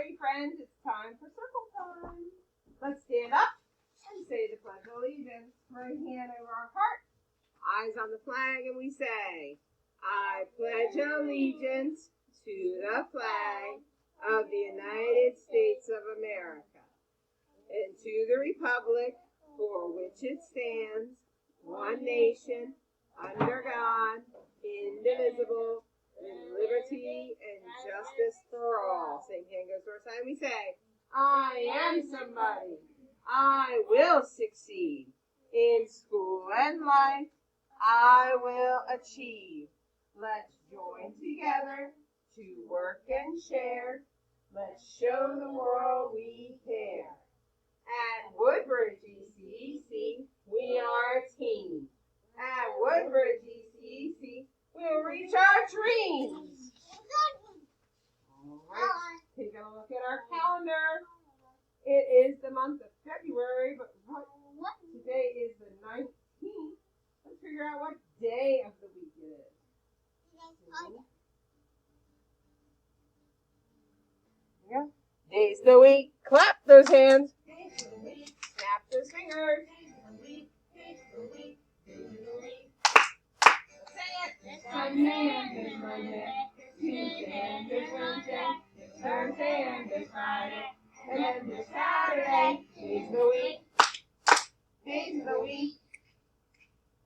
Alrighty, friends, it's time for circle time. Let's stand up and say the Pledge of Allegiance. Right hand over our heart, eyes on the flag, and we say, I pledge allegiance to the flag of the United States of America and to the republic for which it stands, one nation, under God, indivisible, with liberty and justice for all. Same hand goes to our side. We say, I am somebody. I will succeed in school and life. I will achieve. Let's join together to work and share. Let's show the world we care. At Woodbridge ECEC, we are a team. At Woodbridge ECEC, we'll reach our dreams. All right, take a look at our calendar. It is the month of February, but today is the 19th. Let's figure out what day of the week it is. Yeah. Days of the week. Clap those hands. Snap those fingers. Sunday and there's Monday, Tuesday and there's Wednesday, Thursday and there's Friday, and then there's Saturday. Days of the week, days of the week,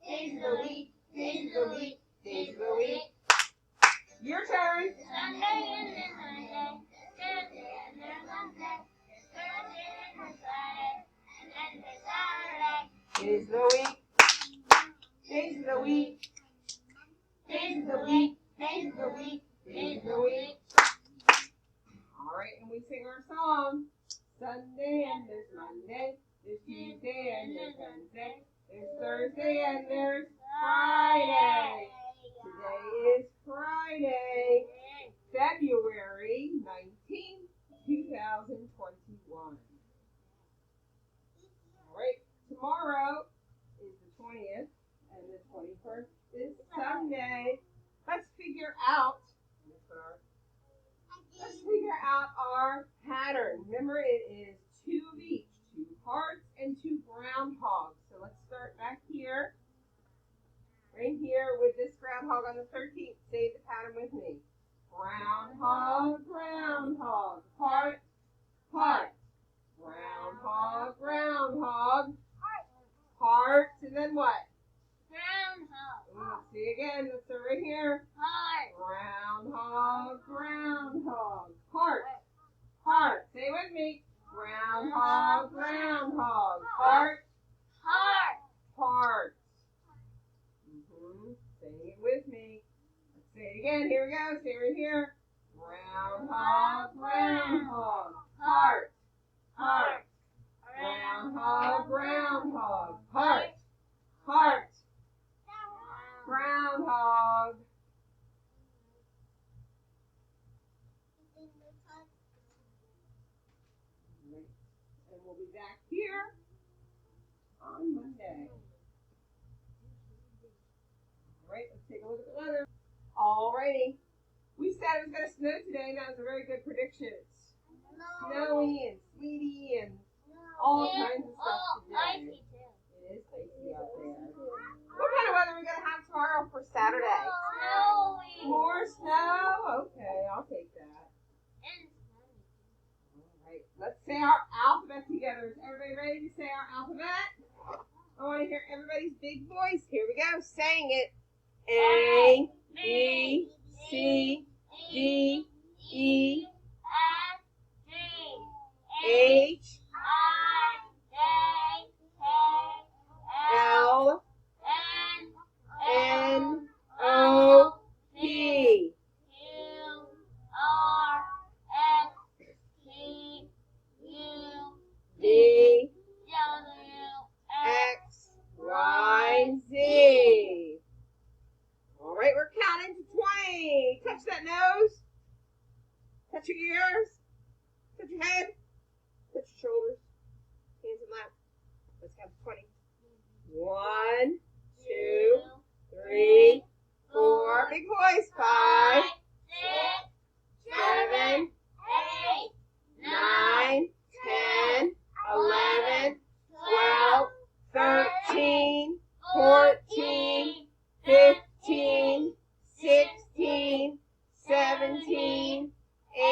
days of the week, days of the week, days of the week. Your turn. Sunday and then Monday, Tuesday and then Wednesday, Thursday and then Friday, and then there's Saturday. Days of the week, days of the week. Days of the week, days of the week, days of the week. All right, and we sing our song. Sunday and there's Monday, there's Tuesday and there's Wednesday, there's Thursday and there's Friday. Today is Friday, February 19th, 2021. All right, tomorrow is the 20th and the 21st. This Sunday, let's figure out our pattern. Remember, it is 2 of each, 2 hearts and 2 groundhogs. So let's start back here, right here with this groundhog on the 13th. Say the pattern with me. Groundhog, groundhog, heart, heart. Groundhog, groundhog, heart, and then what? Groundhog. See again, let's start right here. Heart. Groundhog, groundhog. Heart, heart. Say it with me. Groundhog, groundhog. Heart, Heart. heart. Say it with me. Let's say it again. Here we go. Say it right here. Groundhog, groundhog. Heart, heart. Groundhog, groundhog. Heart, heart. Groundhog. And we'll be back here on Monday. All right, let's take a look at the weather. Alrighty. We said it was going to snow today, and that was a very good prediction. It's snowy and sleety and all kinds of stuff today. Icy too. It is icy out there. What kind of weather are we going to have tomorrow for Saturday? Snowy. More snow? Okay, I'll take that. And sunny. All right, let's say our alphabet together. Is everybody ready to say our alphabet? I want to hear everybody's big voice. Here we go, saying it. A, B, C, D, E, F, G, H, I, J, K, L, L, N, O, P. Q, R, S, T, U, D, W, X, Y, Z. All right, we're counting to 20. Touch that nose. Touch your ears. Touch your head. Touch your shoulders. Hands in lap. Let's count to 20. 1, 2, 3, 4. Big voice. 5, 6, 7, 8,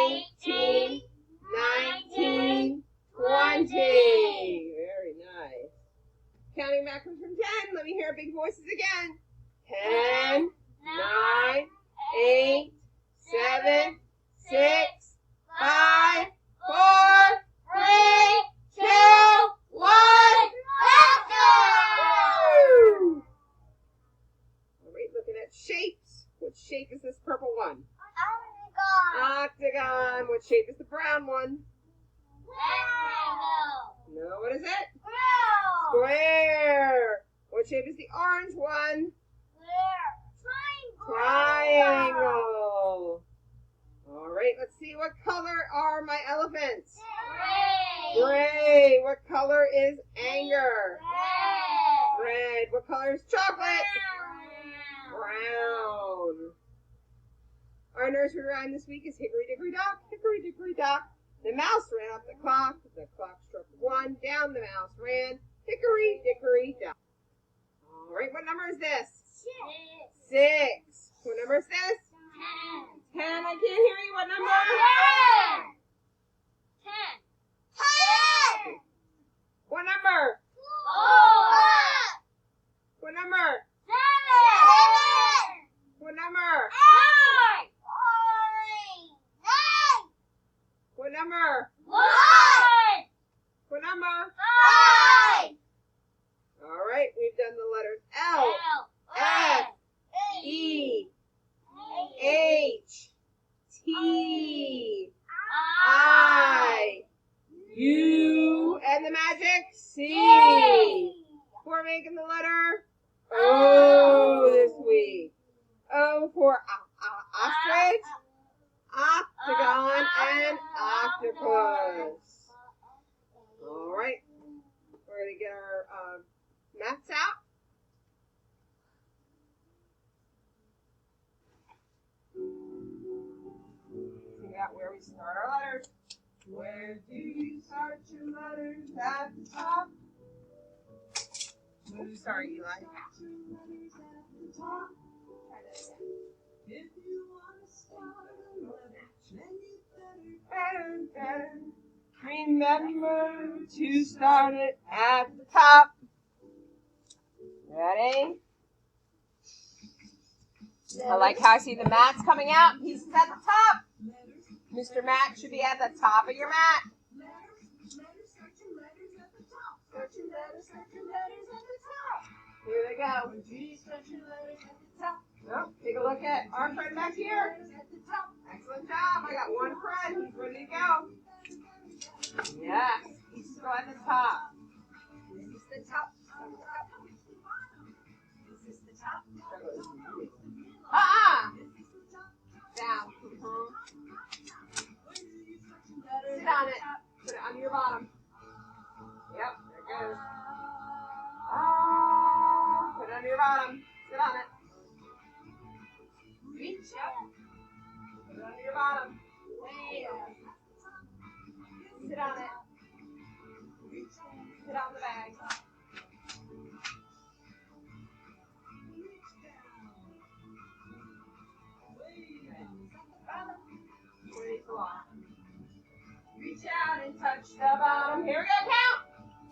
18, 19, 20. Very nice. Counting backwards from 10. Let me hear big voices again. 10, 9, 8, 7, 6, 5, 4, 3, 2, 1. Let's go! Woo! All right, looking at shapes. What shape is this purple one? Octagon. What shape is the brown one? No, what is it? Square. What shape is the orange one? Triangle. All right, let's see. What color are my elephants? Gray. What color is anger? Red. What color is chocolate? Brown. Our nursery rhyme this week is hickory dickory dock, hickory dickory dock. The mouse ran up the clock struck 1, down the mouse ran, hickory dickory dock. All right, what number is this? 6. What number is this? 10. I can't hear you. What number? 10. What number? What number? 7. What number? 8. What number? 1. What number? 5. All right, we've done the letters L, F, E, H, T, I, U, and the magic C. We're making the letter O this week. O for ostrich, octagon, and octopus. All right, we're going to get our maths out. Figure out where we start our letters. Where do you start your letters? At the top. Where do you start, Eli? Try that again. If you want to start a letter, then you better. Remember to start it at the top. Ready? I like how I see the mats coming out. Pieces at the top. Mr. Mat should be at the top of your mat. Here they go. Oh, take a look at our friend back here. Excellent job. I got one friend. He's ready to go. Yes. Pieces go at the top. This is the top. This is the top. Down. Sit on it. Put it on your bottom. Yep, there it goes. Put it on your bottom. Sit on it. Reach up. Put it on your bottom. Way up. Sit on it. Sit on the bag. Reach out and touch the bottom. Here we go,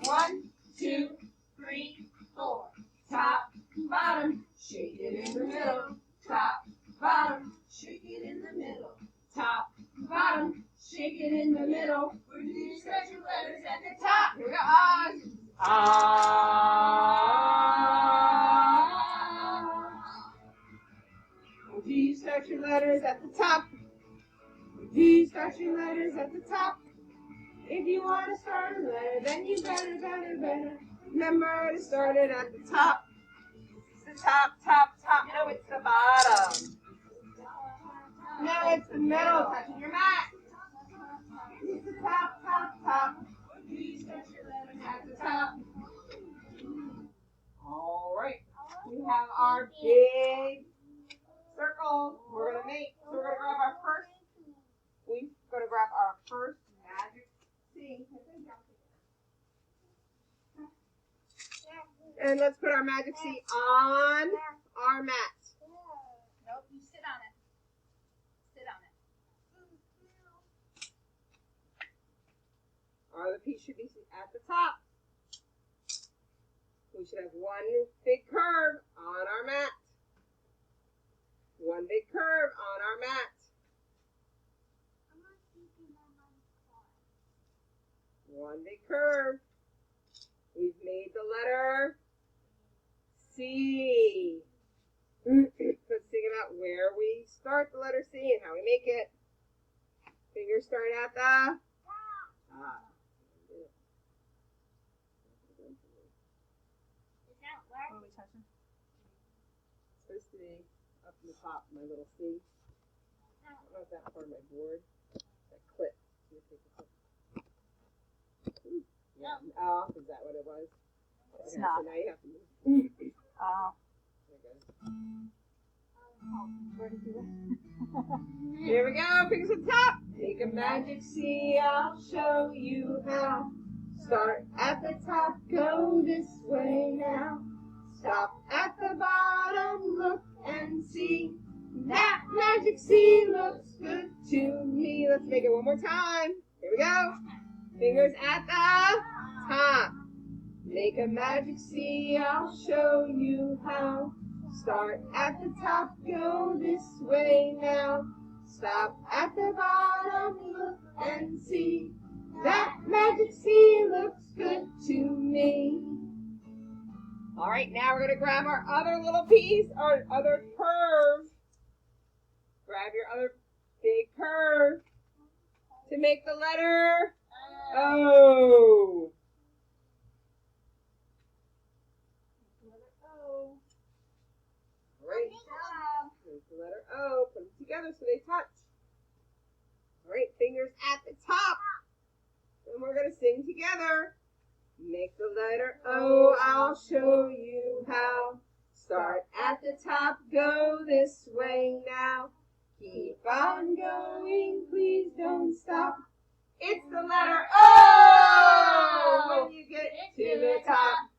count. 1, 2, 3, 4. Top, bottom, shake it in the middle. Top, bottom, shake it in the middle. Top, bottom, shake it in the middle. Where do you start your letters at the top? Here we go. Where do you start your letters at the top? Do you start your letters at the top? If you want to start a letter, then you better. Remember to start it at the top. It's the top. No, it's the bottom. No, it's the middle, touching your mat. It's the top. Do you start your letters at the top? All right. We have our big circle we're going to make. So we're going to grab our first. We're going to grab our first magic C. And let's put our magic C on our mat. Nope, you sit on it. Sit on it. other piece should be at the top. We should have one big curve on our mat. One big curve on our mat. One big curve. We've made the letter C. Let's think about where we start the letter C and how we make it. Fingers start at the top. What are we touching? It's supposed to be up in the top, my little C. I don't know if that's part of my board. That clip. Yeah. Oh, is that what it was? It's Okay, not. So now you have to move. Oh. There it goes. Where did you go? Here we go. Fingers at the top. Make a magic C. I'll show you how. Start at the top. Go this way now. Stop at the bottom. Look and see. That magic C looks good to me. Let's make it one more time. Here we go. Fingers at the top. Make a magic C. I'll show you how. Start at the top, go this way now. Stop at the bottom, look and see. That magic C looks good to me. All right, now we're going to grab our other little piece, our other curve. Grab your other big curve to make the letter O. Great job. There's the letter O. Put them together so they touch. All right, fingers at the top. And we're going to sing together. Make the letter O. I'll show you how. Start at the top. Go this way now. Keep on going. Please don't stop. It's the letter O. When you get to the top.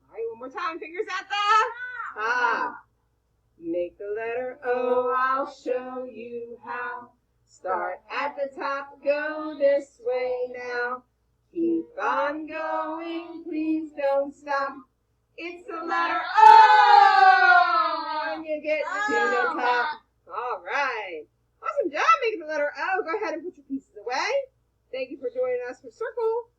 All right, one more time. Fingers at the top. Make the letter O, I'll show you how. Start at the top, go this way now. Keep on going, please don't stop. It's the letter O when you get to the top. All right. Awesome job making the letter O. Go ahead and put your pieces away. Thank you for joining us for Circle.